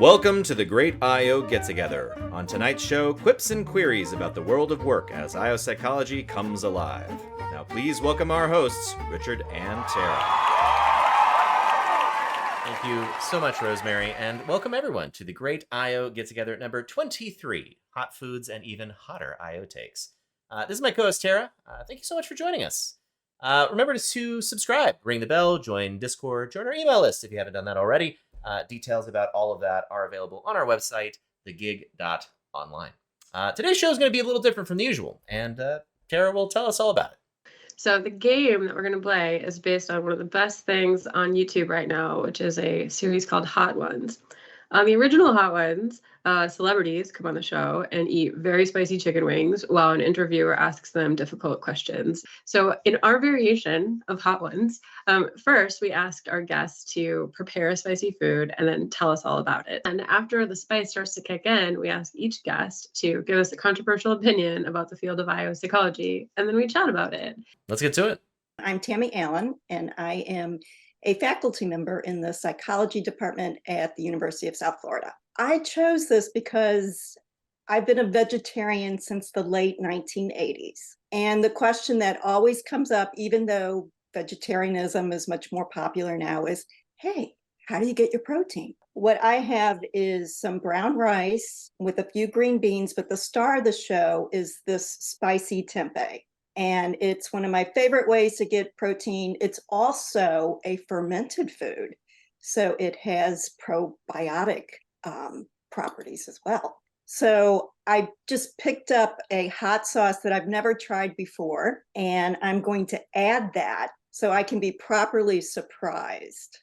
Welcome to the Great I.O. Get-Together. On tonight's show, quips and queries about the world of work as I.O. psychology comes alive. Now please welcome our hosts, Richard and Tara. Thank you so much, Rosemary, and welcome everyone to the Great I.O. Get-Together number 23, Hot Foods and Even Hotter I.O. Takes. This is my co-host, Tara. Thank you so much for joining us. Remember to subscribe, ring the bell, join Discord, join our email list if you haven't done that already. Details about all of that are available on our website, thegig.online. Today's show is going to be a little different from the usual, and Tara will tell us all about it. So the game that we're going to play is based on one of the best things on YouTube right now, which is a series called Hot Ones. On the original Hot Ones, celebrities come on the show and eat very spicy chicken wings while an interviewer asks them difficult questions. So in our variation of Hot Ones, first we asked our guests to prepare a spicy food and then tell us all about it. And after the spice starts to kick in, we ask each guest to give us a controversial opinion about the field of I.O. psychology, and then we chat about it. Let's get to it. I'm Tammy Allen, and I am a faculty member in the psychology department at the University of South Florida. I chose this because I've been a vegetarian since the late 1980s. And the question that always comes up, even though vegetarianism is much more popular now, is, hey, how do you get your protein? What I have is some brown rice with a few green beans, but the star of the show is this spicy tempeh. And it's one of my favorite ways to get protein. It's also a fermented food, so it has probiotic properties as well. So I just picked up a hot sauce that I've never tried before, and I'm going to add that so I can be properly surprised.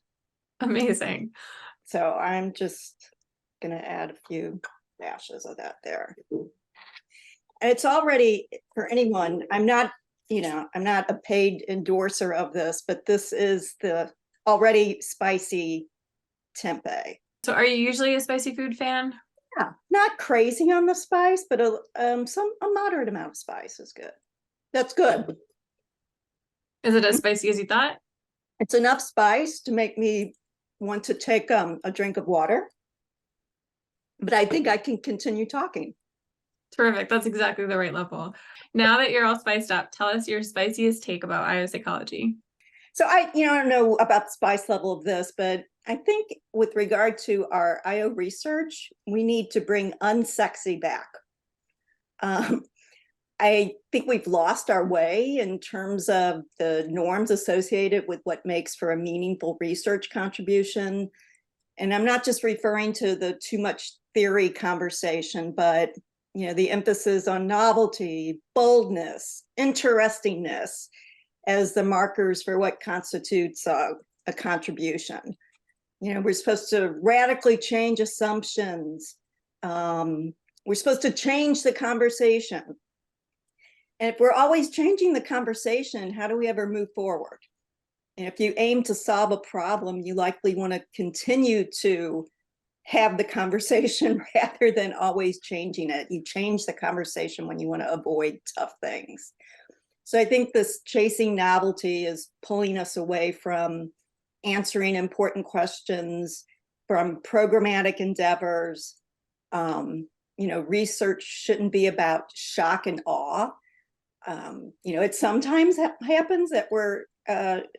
Amazing. So I'm just going to add a few dashes of that there. And it's already, for anyone, I'm not a paid endorser of this, but this is the already spicy tempeh. So are you usually a spicy food fan? Yeah, not crazy on the spice, but a moderate amount of spice is good. That's good. Is it as spicy as you thought? It's enough spice to make me want to take a drink of water, but I think I can continue talking. Terrific. That's exactly the right level. Now that you're all spiced up, tell us your spiciest take about I.O. psychology. So I don't know about the spice level of this, but I think with regard to our I.O. research, we need to bring Unsexy back. I think we've lost our way in terms of the norms associated with what makes for a meaningful research contribution. And I'm not just referring to the too much theory conversation, but the emphasis on novelty, boldness, interestingness as the markers for what constitutes a contribution. We're supposed to radically change assumptions. We're supposed to change the conversation. And if we're always changing the conversation, how do we ever move forward? And if you aim to solve a problem, you likely want to continue to have the conversation rather than always changing it. You change the conversation when you want to avoid tough things. So I think this chasing novelty is pulling us away from answering important questions, from programmatic endeavors. Research shouldn't be about shock and awe. It sometimes happens that we're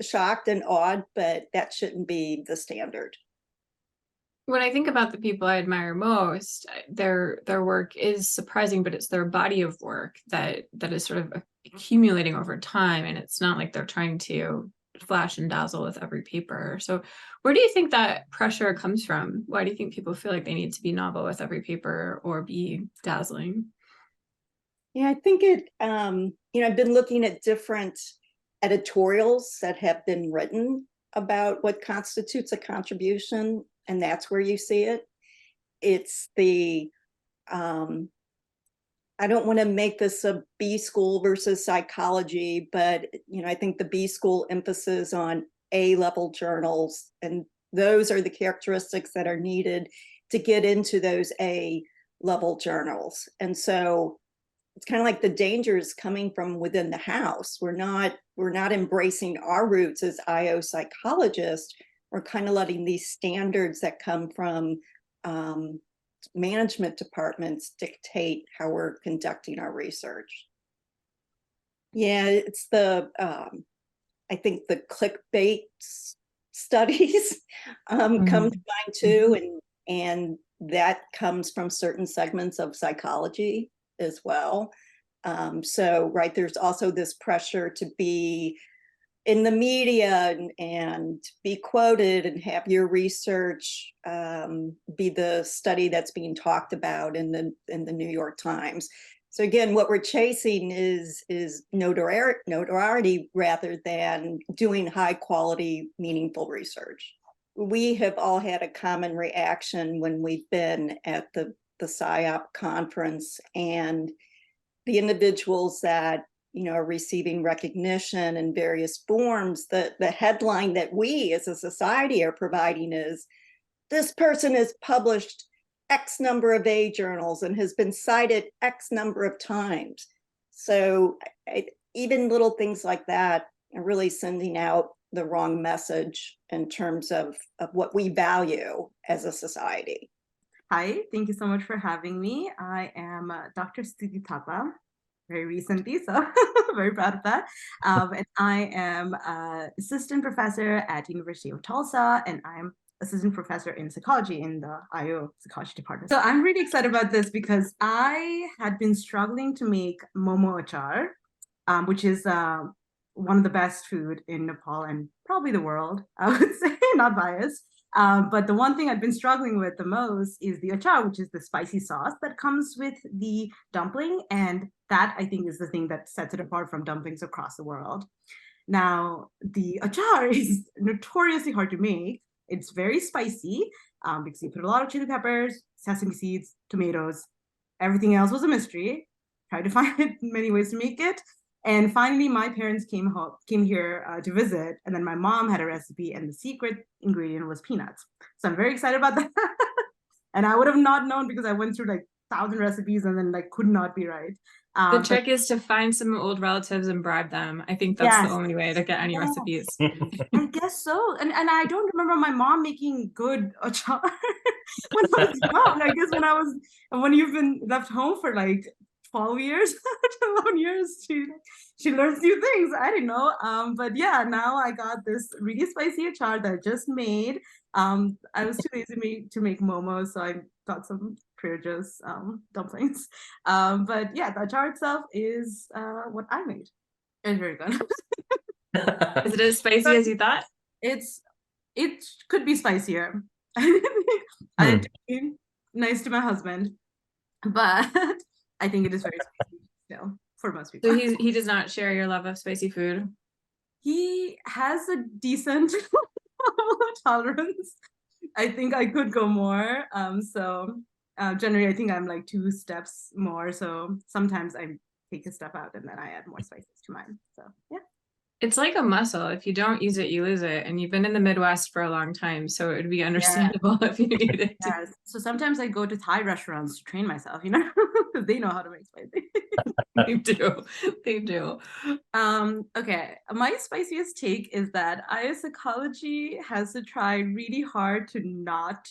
shocked and awed, but that shouldn't be the standard. When I think about the people I admire most, their work is surprising, but it's their body of work that is sort of accumulating over time, and it's not like they're trying to flash and dazzle with every paper. So where do you think that pressure comes from? Why do you think people feel like they need to be novel with every paper or be dazzling? Yeah, I think I've been looking at different editorials that have been written about what constitutes a contribution, and that's where you see it. It's the, I don't want to make this a B school versus psychology, but, I think the B school emphasis on A-level journals, and those are the characteristics that are needed to get into those A-level journals. And so it's kind of like the dangers coming from within the house. We're not embracing our roots as I.O. psychologists. We're kind of letting these standards that come from management departments dictate how we're conducting our research. Yeah, it's I think the clickbait studies come to mind too, and that comes from certain segments of psychology as well. So, right, there's also this pressure to be in the media and be quoted and have your research be the study that's being talked about in the New York Times. So again, what we're chasing is notoriety rather than doing high quality, meaningful research. We have all had a common reaction when we've been at the PSYOP conference, and the individuals that are receiving recognition in various forms, the headline that we as a society are providing is, this person has published X number of A journals and has been cited X number of times. So even little things like that are really sending out the wrong message in terms of what we value as a society. Hi, thank you so much for having me. I am Dr. Stuti Thapa, very recently, so very proud of that. And I am assistant professor at University of Tulsa, and I'm assistant professor in psychology in the IO psychology department. So I'm really excited about this because I had been struggling to make momo achar, which is one of the best food in Nepal and probably the world, I would say, not biased. But the one thing I've been struggling with the most is the achar, which is the spicy sauce that comes with the dumpling. And that, I think, is the thing that sets it apart from dumplings across the world. Now, the achar is notoriously hard to make. It's very spicy because you put a lot of chili peppers, sesame seeds, tomatoes. Everything else was a mystery. Tried to find many ways to make it. And finally, my parents came here to visit, and then my mom had a recipe, and the secret ingredient was peanuts. So I'm very excited about that. And I would have not known because I went through like 1,000 recipes and then like could not be right. The trick is to find some old relatives and bribe them. I think that's the only way to get any recipes. I guess so. And I don't remember my mom making good achar when I was young. I guess when you've been left home for like 12 years, 11 years, she learns new things. I didn't know. But yeah, now I got this really spicy achar that I just made. I was too lazy to make momo, so I got some Trader dumplings. But yeah, the achar itself is what I made. It's very good. Is it as spicy as you thought? It could be spicier. I'd be nice to my husband, but I think it is very spicy still for most people. So he does not share your love of spicy food? He has a decent tolerance. I think I could go more. Generally, I think I'm like 2 steps more. So sometimes I take a step out and then I add more spices to mine. So yeah. It's like a muscle. If you don't use it, you lose it. And you've been in the Midwest for a long time, so it would be understandable if you needed it. Yes. So sometimes I go to Thai restaurants to train myself, because they know how to make spicy. They do. Okay. My spiciest take is that IO psychology has to try really hard to not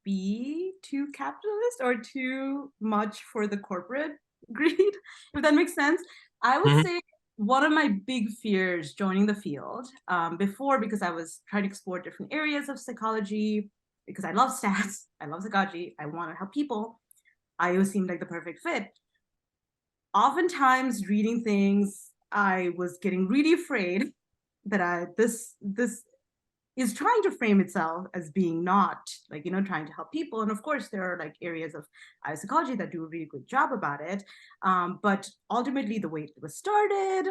be too capitalist or too much for the corporate greed, if that makes sense. I would say one of my big fears joining the field before, because I was trying to explore different areas of psychology, because I love stats, I love psychology, I want to help people, IO seemed like the perfect fit. Oftentimes reading things, I was getting really afraid that this is trying to frame itself as being not like, trying to help people. And of course, there are like areas of psychology that do a really good job about it. But ultimately, the way it was started,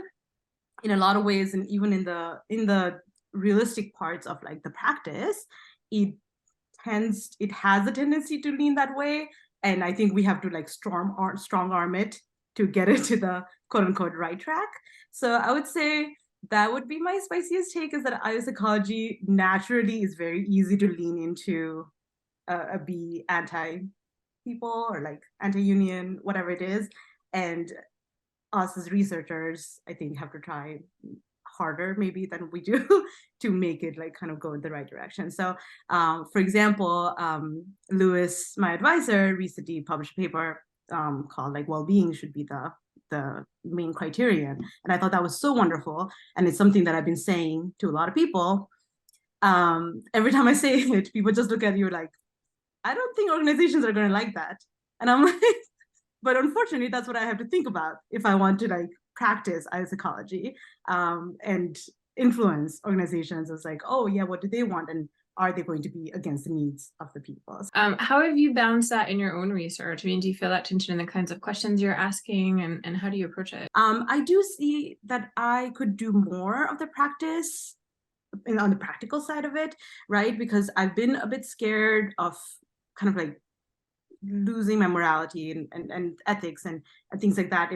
in a lot of ways, and even in the realistic parts of like the practice, it has a tendency to lean that way. And I think we have to like strong arm it to get it to the quote unquote right track. So I would say that would be my spiciest take, is that IO psychology naturally is very easy to lean into be anti-people or like anti-union, whatever it is. And us as researchers, I think, have to try harder maybe than we do to make it like kind of go in the right direction. So for example, Lewis, my advisor, recently published a paper called like well-being should be the main criterion. And I thought that was so wonderful. And it's something that I've been saying to a lot of people. Every time I say it, people just look at you like, I don't think organizations are going to like that. And I'm like, but unfortunately, that's what I have to think about if I want to like practice psychology and influence organizations. It's like, oh yeah, what do they want? And are they going to be against the needs of the people? How have you balanced that in your own research? I mean, do you feel that tension in the kinds of questions you're asking, and how do you approach it? I do see that I could do more of the practice on the practical side of it, right? Because I've been a bit scared of kind of like losing my morality and ethics and things like that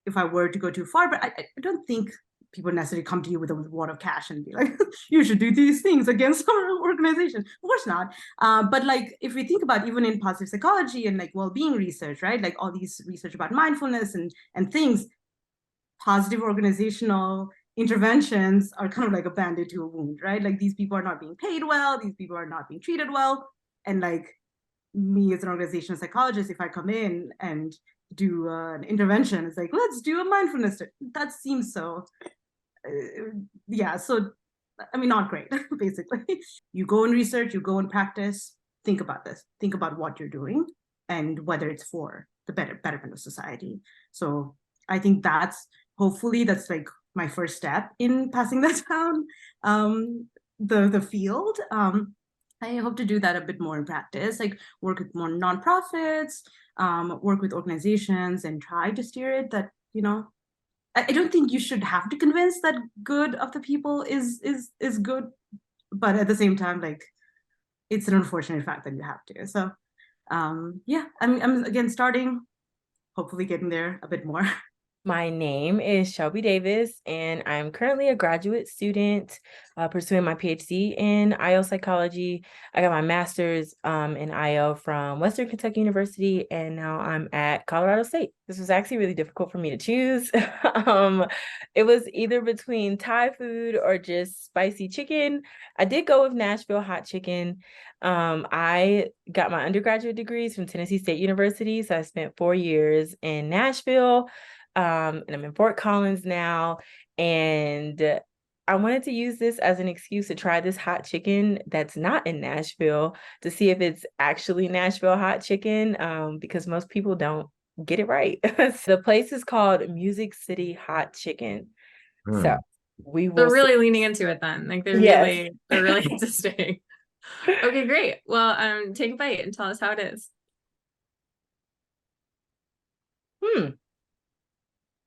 if I were to go too far. But I don't think people necessarily come to you with a wad of cash and be like, you should do these things against our organization. Of course not. But like, if we think about even in positive psychology and like well-being research, right? Like all these research about mindfulness and things, positive organizational interventions are kind of like a band-aid to a wound, right? Like these people are not being paid well, these people are not being treated well. And like me as an organizational psychologist, if I come in and do an intervention, it's like, let's do a mindfulness. That seems so, so, I mean, not great, basically. You go and research, you go and practice, think about this, think about what you're doing and whether it's for the betterment of society. So I think hopefully that's like my first step in passing that down the field. I hope to do that a bit more in practice, like work with more nonprofits, work with organizations and try to steer it that, you know, I don't think you should have to convince that good of the people is good, but at the same time, like it's an unfortunate fact that you have to. So I'm again starting, hopefully getting there a bit more. My name is Shelby Davis, and I'm currently a graduate student pursuing my PhD in IO psychology. I got my master's in IO from Western Kentucky University, and now I'm at Colorado State. This was actually really difficult for me to choose. It was either between Thai food or just spicy chicken. I did go with Nashville hot chicken. I got my undergraduate degrees from Tennessee State University, so I spent 4 years in Nashville. And I'm in Fort Collins now, and I wanted to use this as an excuse to try this hot chicken that's not in Nashville to see if it's actually Nashville hot chicken, because most people don't get it right. The place is called Music City Hot Chicken. So we will. They're really leaning into it then. Like they're really insisting. Okay, great. Well, take a bite and tell us how it is.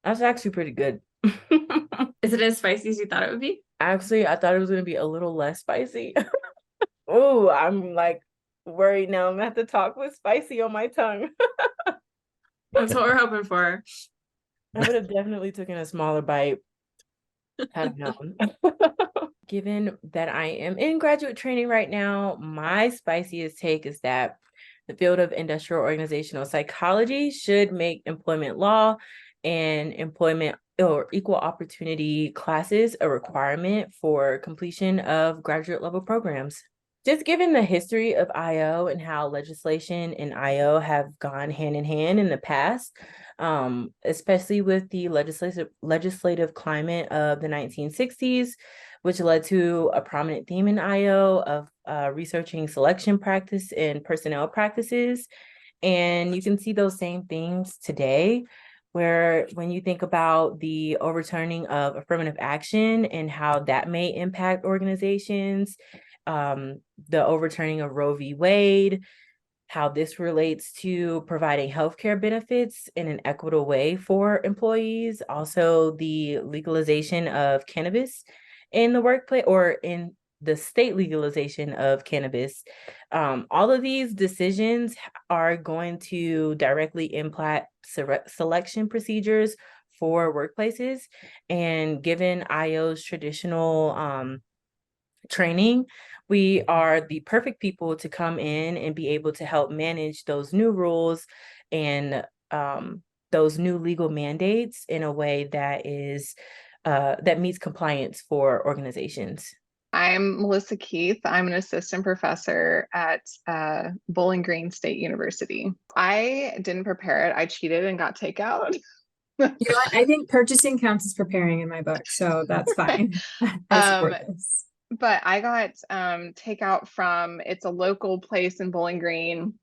That's actually pretty good. Is it as spicy as you thought it would be? Actually, I thought it was going to be a little less spicy. Oh, I'm like worried now. I'm going to have to talk with spicy on my tongue. That's what we're hoping for. I would have definitely taken a smaller bite. I don't know. Given that I am in graduate training right now, my spiciest take is that the field of industrial organizational psychology should make employment law and employment or equal opportunity classes a requirement for completion of graduate level programs. Just given the history of IO and how legislation and IO have gone hand in hand in the past, especially with the legislative climate of the 1960s, which led to a prominent theme in IO of researching selection practice and personnel practices. And you can see those same things today, where when you think about the overturning of affirmative action and how that may impact organizations, the overturning of Roe v. Wade, how this relates to providing healthcare benefits in an equitable way for employees, also the legalization of cannabis in the workplace or in the state legalization of cannabis. All of these decisions are going to directly impact selection procedures for workplaces. And given IO's traditional training, we are the perfect people to come in and be able to help manage those new rules and those new legal mandates in a way that is that meets compliance for organizations? I'm Melissa Keith. I'm an assistant professor at Bowling Green State University. I didn't prepare it. I cheated and got takeout. You know what? I think purchasing counts as preparing in my book, so that's fine. I support this. But I got takeout from, it's a local place in Bowling Green.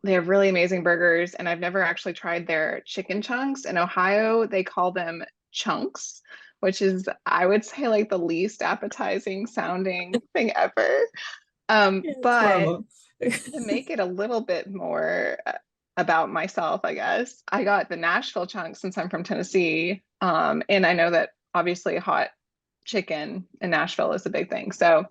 They have really amazing burgers, and I've never actually tried their chicken chunks. In Ohio, they call them chunks, which is, I would say, like the least appetizing sounding thing ever. But to make it a little bit more about myself, I guess, I got the Nashville chunks since I'm from Tennessee. And I know that obviously hot chicken in Nashville is a big thing. So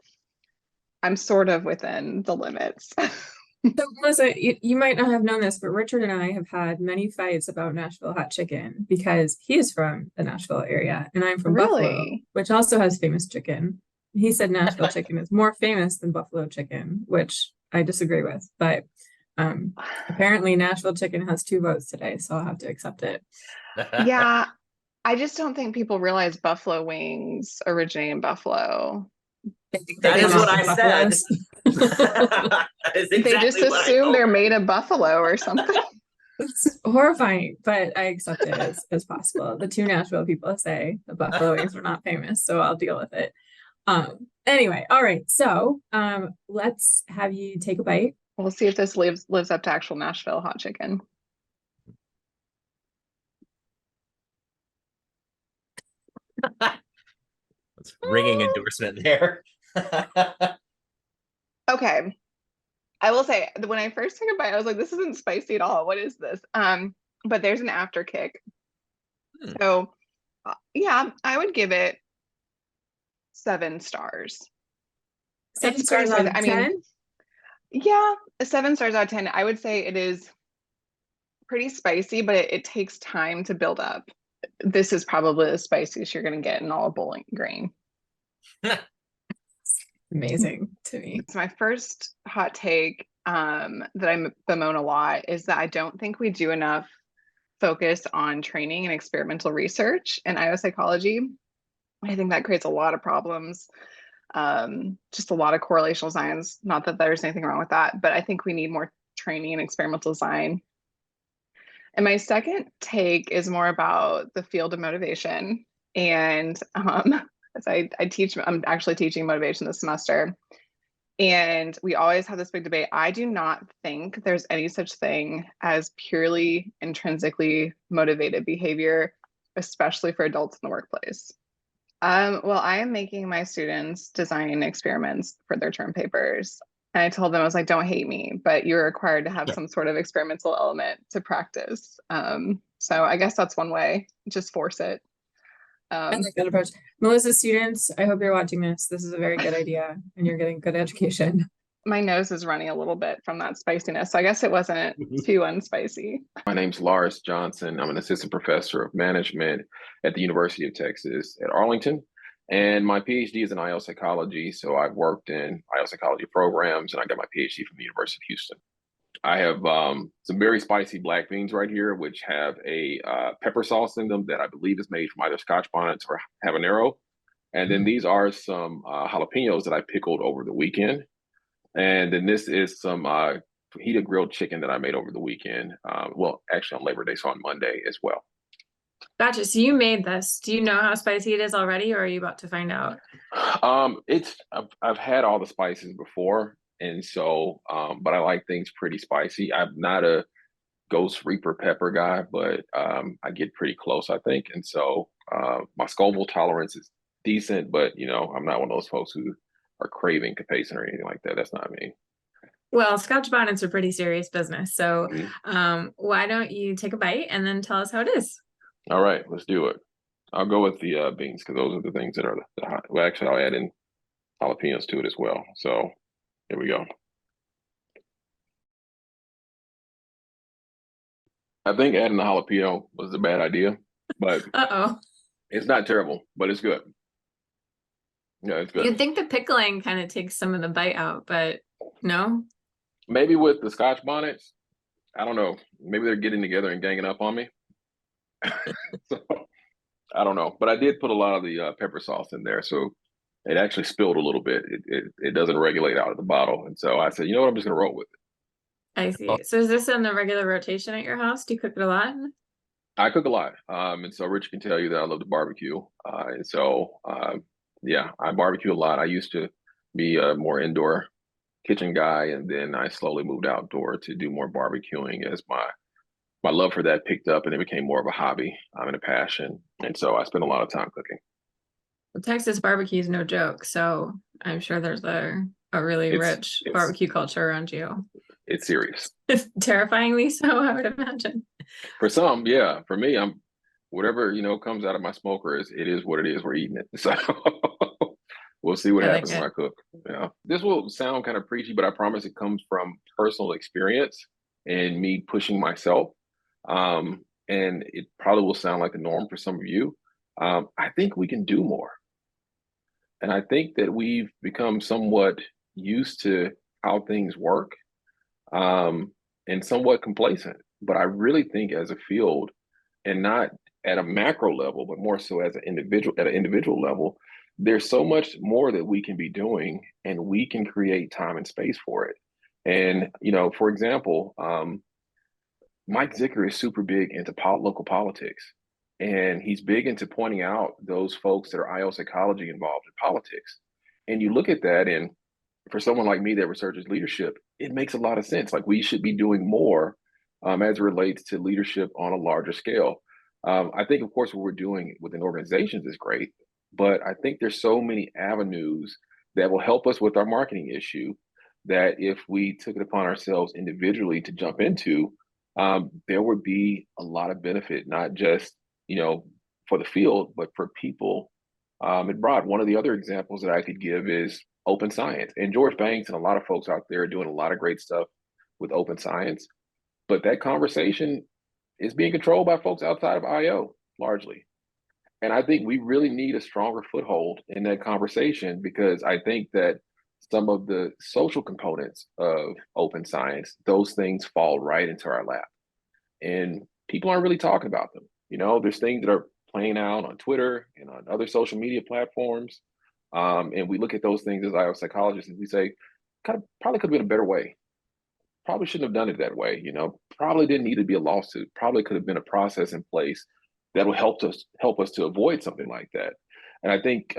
I'm sort of within the limits. So Melissa, you might not have known this, but Richard and I have had many fights about Nashville hot chicken because he is from the Nashville area and I'm from Buffalo, which also has famous chicken. He said Nashville chicken is more famous than Buffalo chicken, which I disagree with, but apparently Nashville chicken has 2 votes today, so I'll have to accept it. Yeah, I just don't think people realize buffalo wings originate in Buffalo. That is what I said. They just assume they're made of buffalo or something. It's horrifying, but I accept it as possible. The 2 Nashville people say the buffalo wings were not famous, so I'll deal with it. Anyway, all right. So let's have you take a bite. We'll see if this lives up to actual Nashville hot chicken. That's ringing endorsement there. Okay. I will say, when I first took a bite, I was like, this isn't spicy at all. What is this? But there's an after kick. So yeah, I would give it 7 stars. 7 stars out of 10? Yeah, 7 stars out of 10. I would say it is pretty spicy, but it takes time to build up. This is probably the spiciest you're going to get in all of Bowling Green. Amazing to me. It's my first hot take that I bemoan a lot is that I don't think we do enough focus on training and experimental research in IO psychology. I think that creates a lot of problems. Just a lot of correlational science. Not that there's anything wrong with that, but I think we need more training and experimental design. And my second take is more about the field of motivation. And as I teach, I'm actually teaching motivation this semester. And we always have this big debate. I do not think there's any such thing as purely intrinsically motivated behavior, especially for adults in the workplace. Well, I am making my students design experiments for their term papers. And I told them, I was like, don't hate me, but you're required to have some sort of experimental element to practice. So I guess that's one way, just force it. I like that approach. Melissa, students, I hope you're watching this. This is a very good idea and you're getting good education. My nose is running a little bit from that spiciness. So I guess it wasn't too unspicy. My name's Lars Johnson. I'm an assistant professor of management at the University of Texas at Arlington. And my PhD is in IO psychology. So I've worked in IO psychology programs and I got my PhD from the University of Houston. I have some very spicy black beans right here, which have a pepper sauce in them that I believe is made from either Scotch bonnets or habanero. And then these are some jalapenos that I pickled over the weekend. And then this is some fajita grilled chicken that I made over the weekend. Well, actually on Labor Day, so on Monday as well. Gotcha. So you made this. Do you know how spicy it is already, or are you about to find out? I've had all the spices before, and so but I like things pretty spicy. I'm not a Ghost Reaper pepper guy, but I get pretty close, I think. And so my Scoville tolerance is decent, but you know, I'm not one of those folks who are craving capsaicin or anything like that. That's not me. Well, Scotch bonnets are pretty serious business. So why don't you take a bite and then tell us how it is? All right, let's do it. I'll go with the beans because those are the things that are the hot. Well, actually, I'll add in jalapenos to it as well. So here we go. I think adding the jalapeno was a bad idea, but it's not terrible, but it's good. Yeah, it's good. You'd think the pickling kind of takes some of the bite out, but no? Maybe with the Scotch bonnets, I don't know. Maybe they're getting together and ganging up on me. So I don't know, but I did put a lot of the pepper sauce in there, so it actually spilled a little bit. It doesn't regulate out of the bottle, and so I said, you know what, I'm just gonna roll with it. I see. So is this in the regular rotation at your house? Do you cook it a lot? I cook a lot, and so Rich can tell you that I love to barbecue, and so yeah, I barbecue a lot. I used to be a more indoor kitchen guy, and then I slowly moved outdoor to do more barbecuing as my love for that picked up, and it became more of a hobby and a passion, and so I spend a lot of time cooking. Well, Texas barbecue is no joke, so I'm sure there's a really It's rich it's barbecue culture around you. it's serious. It's terrifyingly so, I would imagine. For some, yeah. For me, I'm whatever comes out of my smoker it is what it is. We're eating it. So we'll see what I like happens when it. I cook. Yeah. This will sound kind of preachy, but I promise it comes from personal experience and me pushing myself. And it probably will sound like the norm for some of you. I think we can do more. And I think that we've become somewhat used to how things work, and somewhat complacent. But I really think as a field, and not at a macro level, but more so as an individual level, there's so much more that we can be doing, and we can create time and space for it. And for example, Mike Zicker is super big into local politics, and he's big into pointing out those folks that are IO psychology involved in politics. And you look at that, and for someone like me that researches leadership, it makes a lot of sense. Like we should be doing more as it relates to leadership on a larger scale. I think, of course, what we're doing within organizations is great, but I think there's so many avenues that will help us with our marketing issue that if we took it upon ourselves individually to jump into, there would be a lot of benefit, not just for the field, but for people abroad. One of the other examples that I could give is open science. And George Banks and a lot of folks out there are doing a lot of great stuff with open science. But that conversation is being controlled by folks outside of IO largely. And I think we really need a stronger foothold in that conversation, because I think that some of the social components of open science, those things fall right into our lap. And people aren't really talking about them. There's things that are playing out on Twitter and on other social media platforms. And we look at those things as IO psychologists and we say, kind of probably could have been a better way. Probably shouldn't have done it that way. Probably didn't need to be a lawsuit. Probably could have been a process in place that will help us to avoid something like that. And I think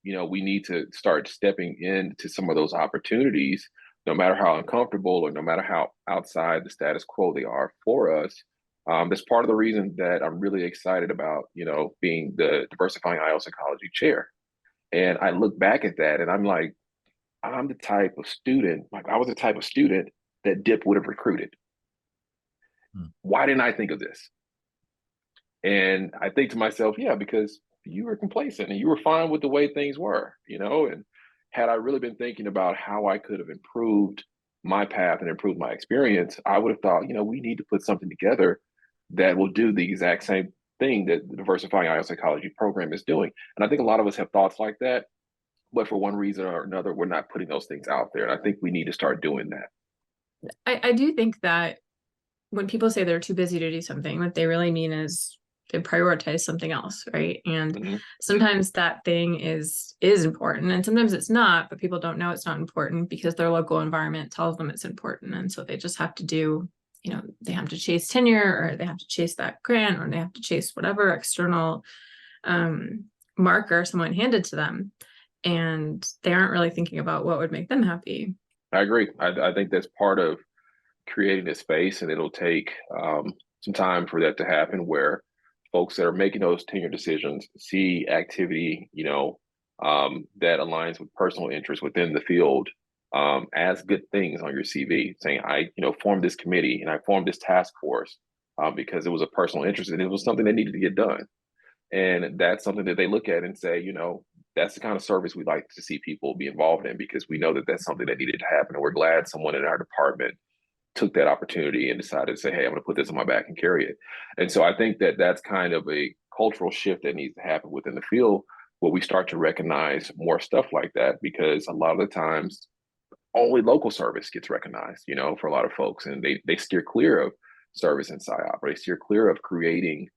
we need to start stepping into some of those opportunities, no matter how uncomfortable or no matter how outside the status quo they are for us. That's part of the reason that I'm really excited about being the Diversifying IO Psychology chair. And I look back at that and I'm like, I'm the type of student, like I was the type of student that DIP would have recruited. Why didn't I think of this? And I think to myself, yeah, because you were complacent and you were fine with the way things were, and had I really been thinking about how I could have improved my path and improved my experience, I would have thought, we need to put something together that will do the exact same thing that the Diversifying IO Psychology program is doing. And I think a lot of us have thoughts like that, but for one reason or another, we're not putting those things out there. And I think we need to start doing that. I do think that when people say they're too busy to do something, what they really mean is they prioritize something else, right? And sometimes that thing is important, and sometimes it's not, but people don't know it's not important because their local environment tells them it's important. And so they just have to do, they have to chase tenure, or they have to chase that grant, or they have to chase whatever external marker someone handed to them. And they aren't really thinking about what would make them happy. I agree. I think that's part of creating this space, and it'll take some time for that to happen, where folks that are making those tenure decisions see activity, that aligns with personal interest within the field as good things on your CV, saying, I, formed this committee and I formed this task force because it was a personal interest and it was something that needed to get done. And that's something that they look at and say, that's the kind of service we'd like to see people be involved in, because we know that that's something that needed to happen. And we're glad someone in our department took that opportunity and decided to say, hey, I'm going to put this on my back and carry it. And so I think that that's kind of a cultural shift that needs to happen within the field, where we start to recognize more stuff like that, because a lot of the times only local service gets recognized, for a lot of folks, and they steer clear of service and PSYOP, or they steer clear of creating,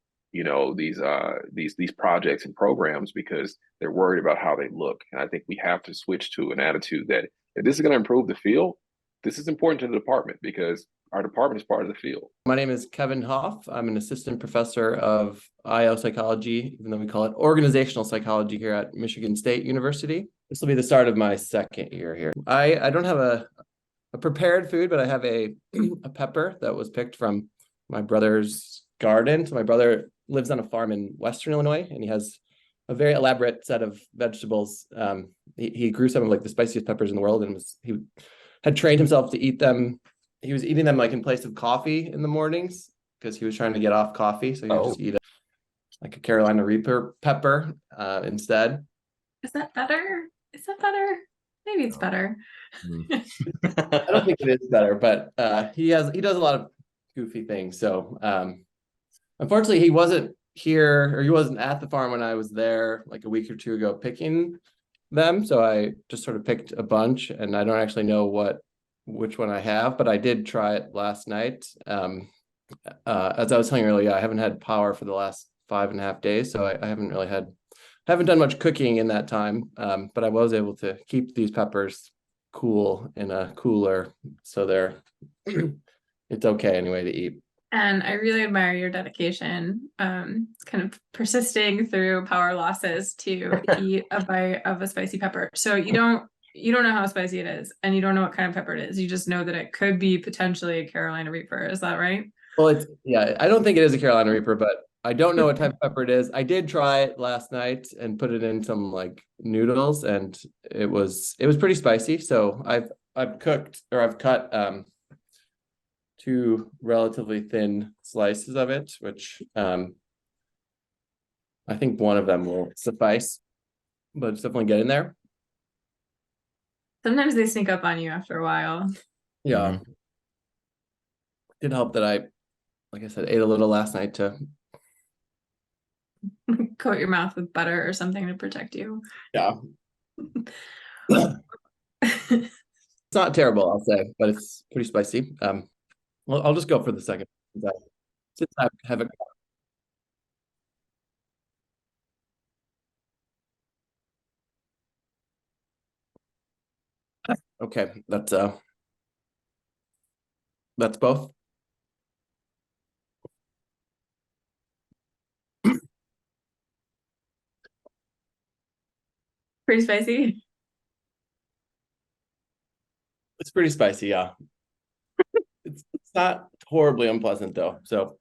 these projects and programs because they're worried about how they look. And I think we have to switch to an attitude that if this is going to improve the field, this is important to the department because our department is part of the field. My name is Kevin Hoff. I'm an assistant professor of IO psychology, even though we call it organizational psychology here at Michigan State University. This will be the start of my second year here. I don't have a prepared food, but I have a pepper that was picked from my brother's garden. So my brother lives on a farm in Western Illinois, and he has a very elaborate set of vegetables. He grew some of like the spiciest peppers in the world, and he had trained himself to eat them. He was eating them like in place of coffee in the mornings because he was trying to get off coffee. So he would just eat like a Carolina Reaper pepper instead. Is that better? Is that better? Maybe it's better. I don't think it is better, but he does a lot of goofy things. So unfortunately, he wasn't here, or he wasn't at the farm when I was there like a week or two ago picking them. So I just sort of picked a bunch, and I don't actually know which one I have, but I did try it last night. As I was telling you earlier, I haven't had power for the last 5.5 days, so I haven't done much cooking in that time. But I was able to keep these peppers cool in a cooler, so it's okay anyway to eat. And I really admire your dedication, kind of persisting through power losses to eat a bite of a spicy pepper. So you don't know how spicy it is, and you don't know what kind of pepper it is. You just know that it could be potentially a Carolina Reaper. Is that right? Well, I don't think it is a Carolina Reaper, but I don't know what type of pepper it is. I did try it last night and put it in some like noodles, and it was pretty spicy. So I've cut 2 relatively thin slices of it, which I think one of them will suffice, but it's definitely getting there. Sometimes they sneak up on you after a while. Yeah. Mm-hmm. It did help that like I said, ate a little last night to coat your mouth with butter or something to protect you. Yeah. It's not terrible, I'll say, but it's pretty spicy. Well, I'll just go for the second since I haven't. Okay, that's both. Pretty spicy. It's pretty spicy, yeah. It's not horribly unpleasant though. So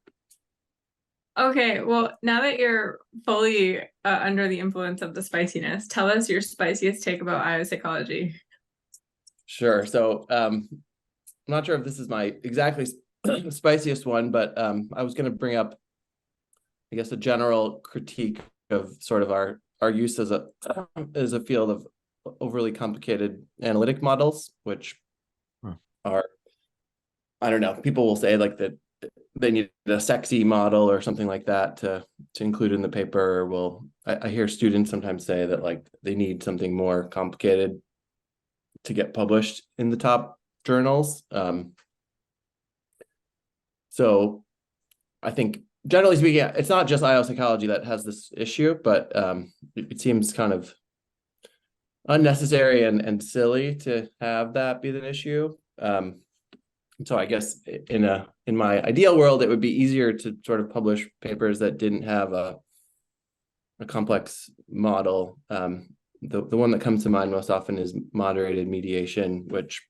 Okay, well, now that you're fully under the influence of the spiciness, tell us your spiciest take about IO psychology. sure. So I'm not sure if this is my exactly spiciest one, but I was going to bring up, I guess, a general critique of sort of our use as a field of overly complicated analytic models, which are, I don't know, people will say like that they need a sexy model or something like that to include in the paper. Well, I hear students sometimes say that like they need something more complicated to get published in the top journals. So I think generally speaking, it's not just IO psychology that has this issue, but it seems kind of unnecessary and silly to have that be the issue. So I guess in my ideal world, it would be easier to sort of publish papers that didn't have a complex model. The one that comes to mind most often is moderated mediation, which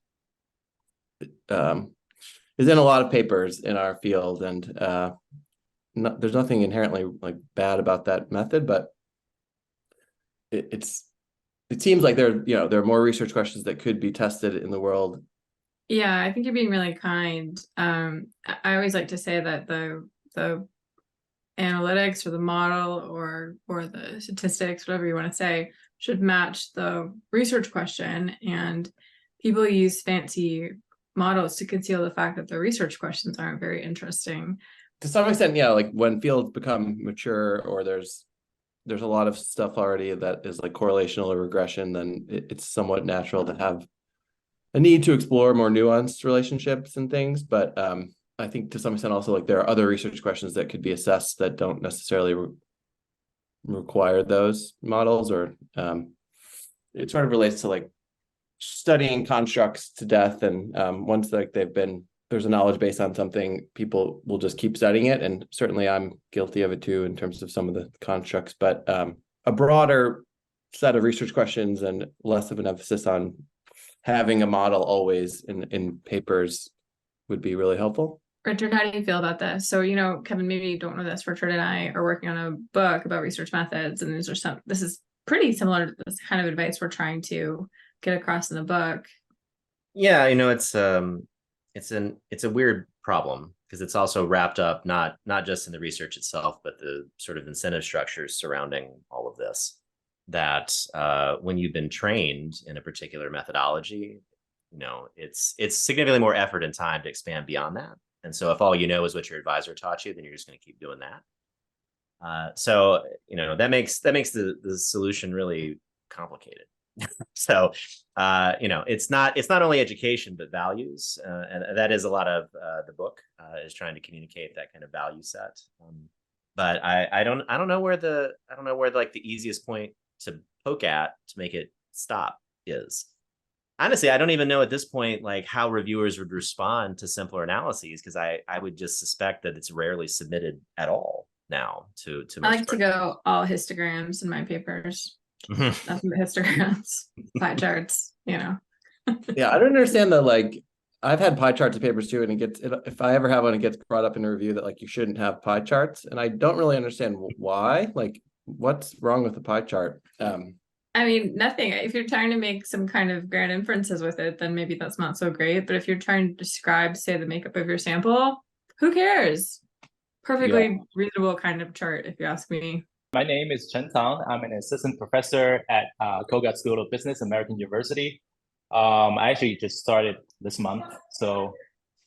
is in a lot of papers in our field, and there's nothing inherently like bad about that method, but it seems like there are more research questions that could be tested in the world. Yeah, I think you're being really kind. I always like to say that the analytics or the model or the statistics, whatever you want to say, should match the research question, and people use fancy models to conceal the fact that the research questions aren't very interesting. To some extent, yeah, like when fields become mature or there's a lot of stuff already that is like correlational or regression, then it's somewhat natural to have a need to explore more nuanced relationships and things. But I think to some extent also like there are other research questions that could be assessed that don't necessarily require those models, or it sort of relates to like studying constructs to death, and once like there's a knowledge base on something, people will just keep studying it, and certainly I'm guilty of it too in terms of some of the constructs, but a broader set of research questions and less of an emphasis on having a model always in papers would be really helpful. Richard, how do you feel about this? So, Kevin, maybe you don't know this. Richard and I are working on a book about research methods, and this is pretty similar to this kind of advice we're trying to get across in the book. Yeah, it's a weird problem because it's also wrapped up not just in the research itself, but the sort of incentive structures surrounding all of this. That when you've been trained in a particular methodology, it's significantly more effort and time to expand beyond that. And so if all you know is what your advisor taught you, then you're just going to keep doing that. So that makes the solution really complicated. So it's not only education but values, and that is a lot of the book is trying to communicate that kind of value set. But I don't know where the like the easiest point to poke at to make it stop is. Honestly, I don't even know at this point like how reviewers would respond to simpler analyses, because I would just suspect that it's rarely submitted at all now to I like to go all histograms in my papers. Nothing but histograms, pie charts, Yeah, I don't understand the like. I've had pie charts of papers too, and if I ever have one, it gets brought up in a review that like you shouldn't have pie charts, and I don't really understand why. Like, what's wrong with the pie chart? I mean, nothing. If you're trying to make some kind of grand inferences with it, then maybe that's not so great. But if you're trying to describe, say, the makeup of your sample, who cares? Perfectly reasonable kind of chart, if you ask me. My name is Chen. I'm an assistant professor at Kogat School of Business, American University. I actually just started this month, so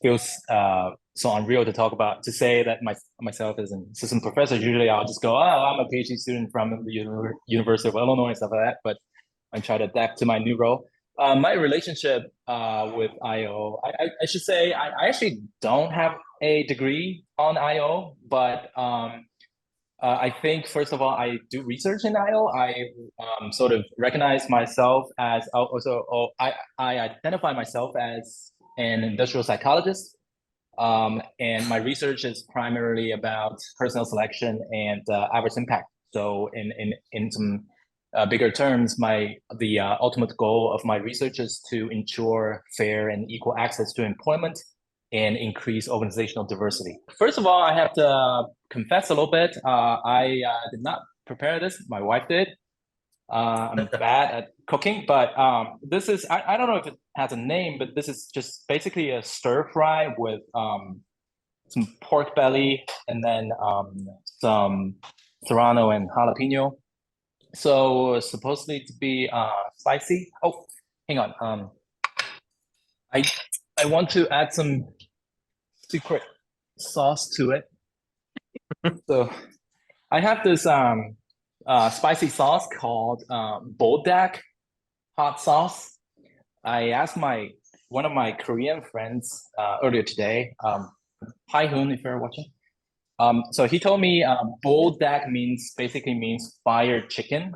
feels so unreal to say that myself as an assistant professor. Usually I'll just go, oh, I'm a PhD student from the University of Illinois and stuff like that, but I'm trying to adapt to my new role. My relationship with IO, I should say I actually don't have a degree on IO, but I think, first of all, I do research in IO. I sort of recognize myself as I identify myself as an industrial psychologist. And my research is primarily about personnel selection and adverse impact. So in some bigger terms, the ultimate goal of my research is to ensure fair and equal access to employment and increase organizational diversity. First of all, I have to confess a little bit. I did not prepare this. My wife did. I'm bad at cooking, but this is, I don't know if it has a name, but this is just basically a stir fry with some pork belly and then some serrano and jalapeno. So supposedly to be spicy. Oh, hang on. I want to add some secret sauce to it. So I have this spicy sauce called Bodak hot sauce. I asked one of my Korean friends earlier today, Hi Hoon, if you're watching. So he told me Bodak basically means fired chicken.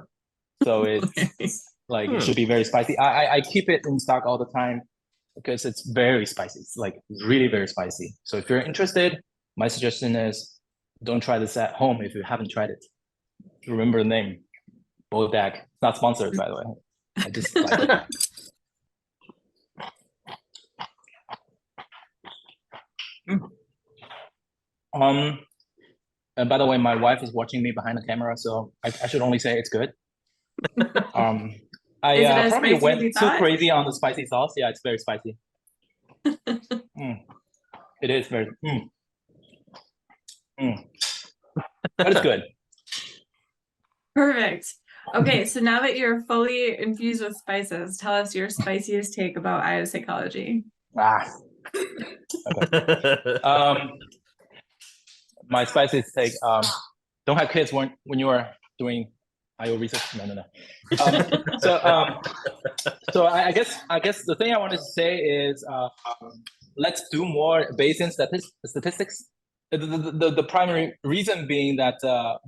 So it's like it should be very spicy. I keep it in stock all the time because it's very spicy. It's like really very spicy. So if you're interested, my suggestion is don't try this at home if you haven't tried it. Remember the name, Bodak. It's not sponsored, by the way. I just like it. And by the way, my wife is watching me behind the camera, so I should only say it's good. I probably went too crazy on the spicy sauce. Yeah, it's very spicy. It is very. But it's good. Perfect. Okay, so now that you're fully infused with spices, tell us your spiciest take about IO psychology. Okay. My spiciest take: don't have kids when you are doing IO research. No. So I guess the thing I wanted to say is let's do more Bayesian statistics. The primary reason being that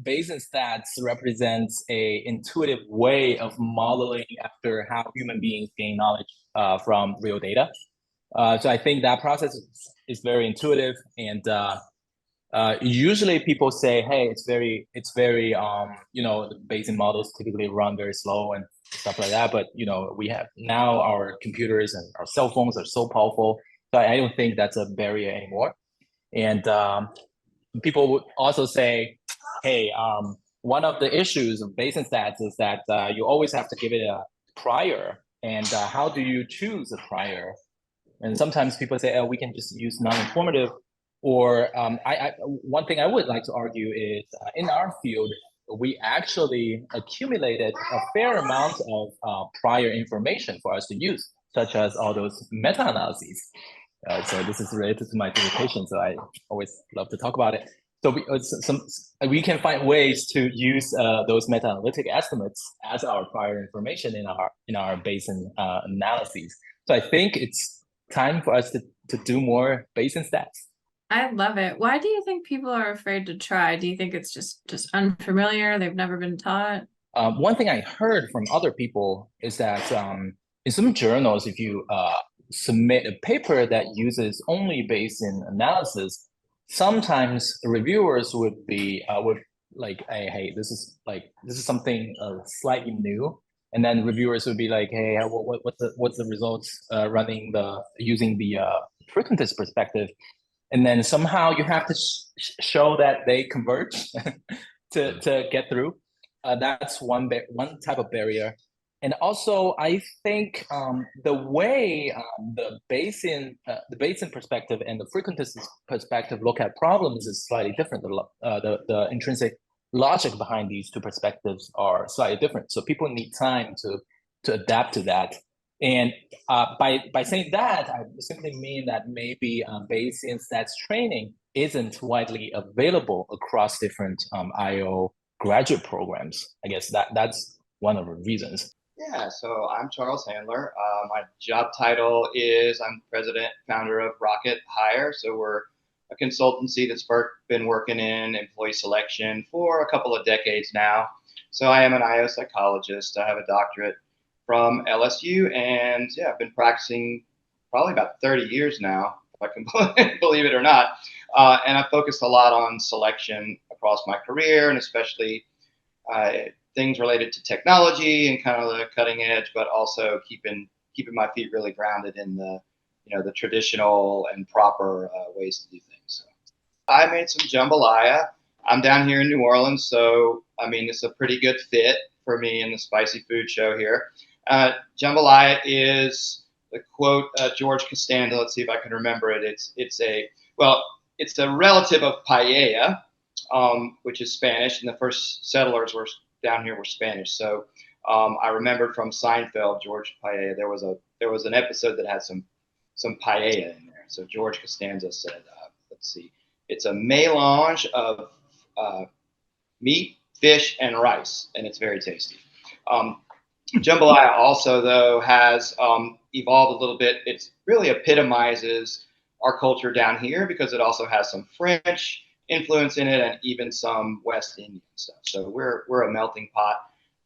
Bayesian stats represents a intuitive way of modeling after how human beings gain knowledge from real data. So I think that process is very intuitive, and usually people say, hey, it's very the Bayesian models typically run very slow and stuff like that. But we have now our computers and our cell phones are so powerful, so I don't think that's a barrier anymore. And people would also say, hey, one of the issues of Bayesian stats is that you always have to give it a prior, and how do you choose a prior? And sometimes people say, oh, we can just use non-informative. Or one thing I would like to argue is in our field, we actually accumulated a fair amount of prior information for us to use, such as all those meta-analyses. So this is related to my dissertation, so I always love to talk about it. So we can find ways to use those meta-analytic estimates as our prior information in our Bayesian analyses. So I think it's time for us to do more Bayesian stats. I love it. Why do you think people are afraid to try? Do you think it's just unfamiliar? They've never been taught? One thing I heard from other people is that in some journals, if you submit a paper that uses only Bayesian analysis, sometimes reviewers would be like, hey, this is something slightly new, and then reviewers would be like, hey, what's the results using the frequentist perspective, and then somehow you have to show that they converge to get through. That's one type of barrier. And also, I think the way the Bayesian perspective and the frequentist perspective look at problems is slightly different. The intrinsic logic behind these two perspectives are slightly different. So people need time to adapt to that. And by saying that, I simply mean that maybe Bayesian stats training isn't widely available across different IO graduate programs. I guess that's one of the reasons. Yeah, so I'm Charles Handler. My job title is I'm president, founder of Rocket Hire. So we're a consultancy that's been working in employee selection for a couple of decades now. So I am an IO psychologist. I have a doctorate from LSU, and yeah, I've been practicing probably about 30 years now, if I can believe it or not. And I focused a lot on selection across my career, and especially things related to technology and kind of the cutting edge, but also keeping my feet really grounded in the traditional and proper ways to do things. So I made some jambalaya. I'm down here in New Orleans, so I mean it's a pretty good fit for me in the spicy food show here. Jambalaya is the quote George Costanza. Let's see if I can remember it. It's a relative of paella, which is Spanish, and the first settlers were down here were Spanish. So I remembered from Seinfeld, George Paella, there was an episode that had some paella in there. So George Costanza said, let's see, it's a melange of meat, fish, and rice, and it's very tasty. Jambalaya also, though, has evolved a little bit. It really epitomizes our culture down here because it also has some French influence in it and even some West Indian stuff. So we're a melting pot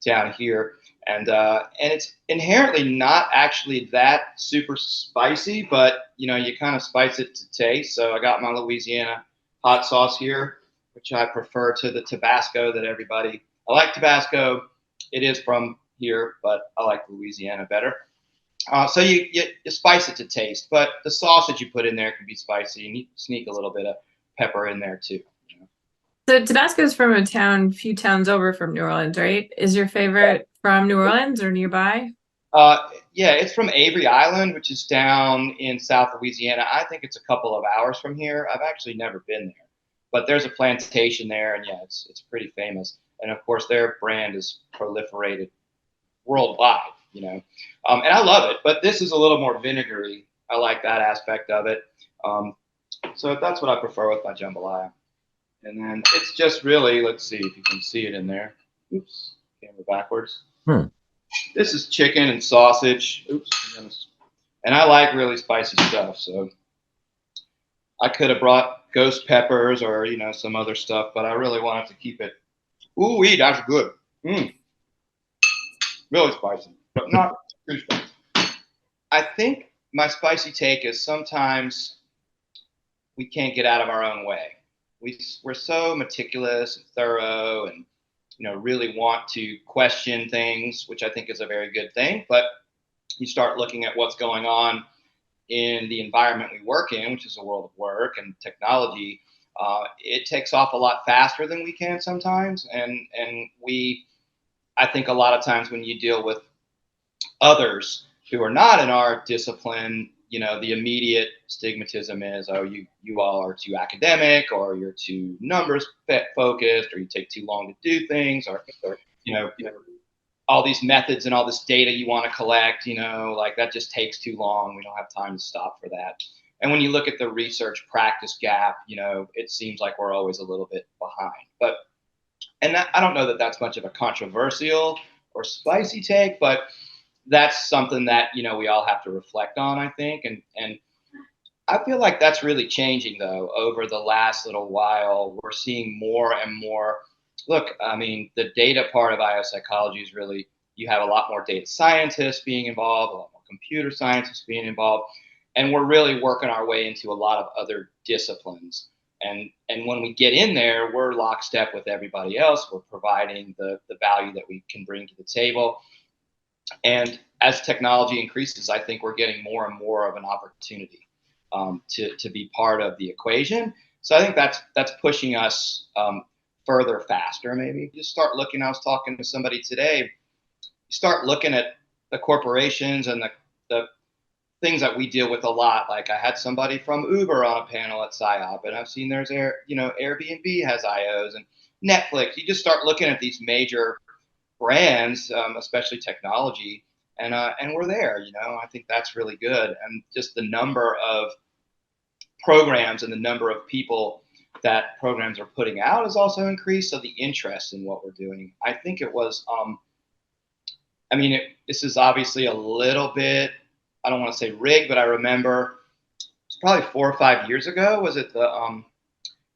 down here, and it's inherently not actually that super spicy, but you kind of spice it to taste. So I got my Louisiana hot sauce here, which I prefer to the Tabasco that everybody. I like Tabasco. It is from here, but I like Louisiana better. So you spice it to taste, but the sauce that you put in there can be spicy, and you sneak a little bit of pepper in there too. So Tabasco is from a few towns over from New Orleans, right? Is your favorite from New Orleans or nearby? Yeah, it's from Avery Island, which is down in South Louisiana. I think it's a couple of hours from here. I've actually never been there, but there's a plantation there, and yeah, it's pretty famous. And of course, their brand is proliferated worldwide, and I love it. But this is a little more vinegary. I like that aspect of it. So that's what I prefer with my jambalaya. And then it's just really, let's see if you can see it in there. Oops, camera backwards. This is chicken and sausage. Oops. And I like really spicy stuff. So I could have brought ghost peppers or, some other stuff, but I really wanted to keep it. Ooh, that's good. Really spicy, but not too spicy. I think my spicy take is sometimes we can't get out of our own way. We're so meticulous and thorough and, really want to question things, which I think is a very good thing. But you start looking at what's going on in the environment we work in, which is a world of work and technology. It takes off a lot faster than we can sometimes. And I think a lot of times when you deal with others who are not in our discipline, the immediate stigmatism is, oh, you all are too academic, or you're too numbers focused, or you take too long to do things, or all these methods and all this data you want to collect, like that just takes too long. We don't have time to stop for that. And when you look at the research practice gap, it seems like we're always a little bit behind. I don't know that that's much of a controversial or spicy take, but that's something that, we all have to reflect on, I think. And I feel like that's really changing, though, over the last little while. We're seeing more and more. Look, I mean, the data part of IO psychology is really, you have a lot more data scientists being involved, a lot more computer scientists being involved, and we're really working our way into a lot of other disciplines. And when we get in there, we're lockstep with everybody else. We're providing the value that we can bring to the table. And as technology increases, I think we're getting more and more of an opportunity to be part of the equation. So I think that's pushing us further, faster. Maybe just start looking. I was talking to somebody today. You start looking at the corporations and the things that we deal with a lot. Like I had somebody from Uber on a panel at PsyOp, and I've seen there's Airbnb has IOs, and Netflix. You just start looking at these major brands, especially technology, and we're there. I think that's really good. And just the number of programs and the number of people that programs are putting out has also increased. So the interest in what we're doing, I think it was. This is obviously a little bit, I don't want to say rigged, but I remember it's probably 4 or 5 years ago. Was it it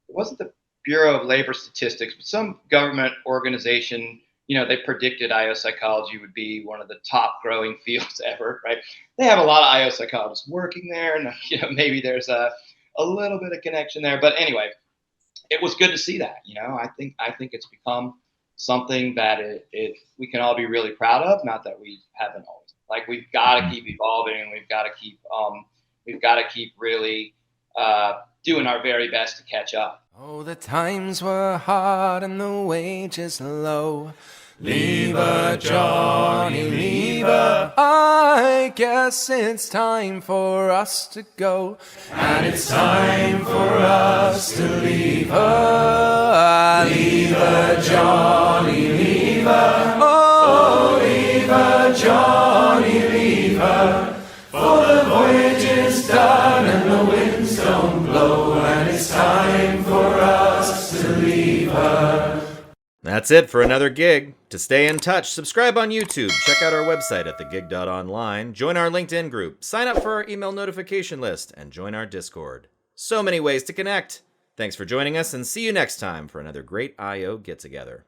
wasn't the Bureau of Labor Statistics, but some government organization, they predicted IO psychology would be one of the top growing fields ever, right? They have a lot of IO psychologists working there, and maybe there's a little bit of connection there. But anyway, it was good to see that. I think it's become something that we can all be really proud of. Not that we haven't always. Like we've got to keep evolving, and we've got to keep really doing our very best to catch up. Oh, the times were hard and the wages low. Lever, Johnny, lever. I guess it's time for us to go. And it's time for us to leave her. Lever, Johnny, lever. Oh, lever, Johnny, lever. For the voyage is done and the winds don't blow. And it's time for us to leave her. That's it for another gig. To stay in touch, subscribe on YouTube, check out our website at thegig.online, join our LinkedIn group, sign up for our email notification list, and join our Discord. So many ways to connect. Thanks for joining us, and see you next time for another great I.O. get-together.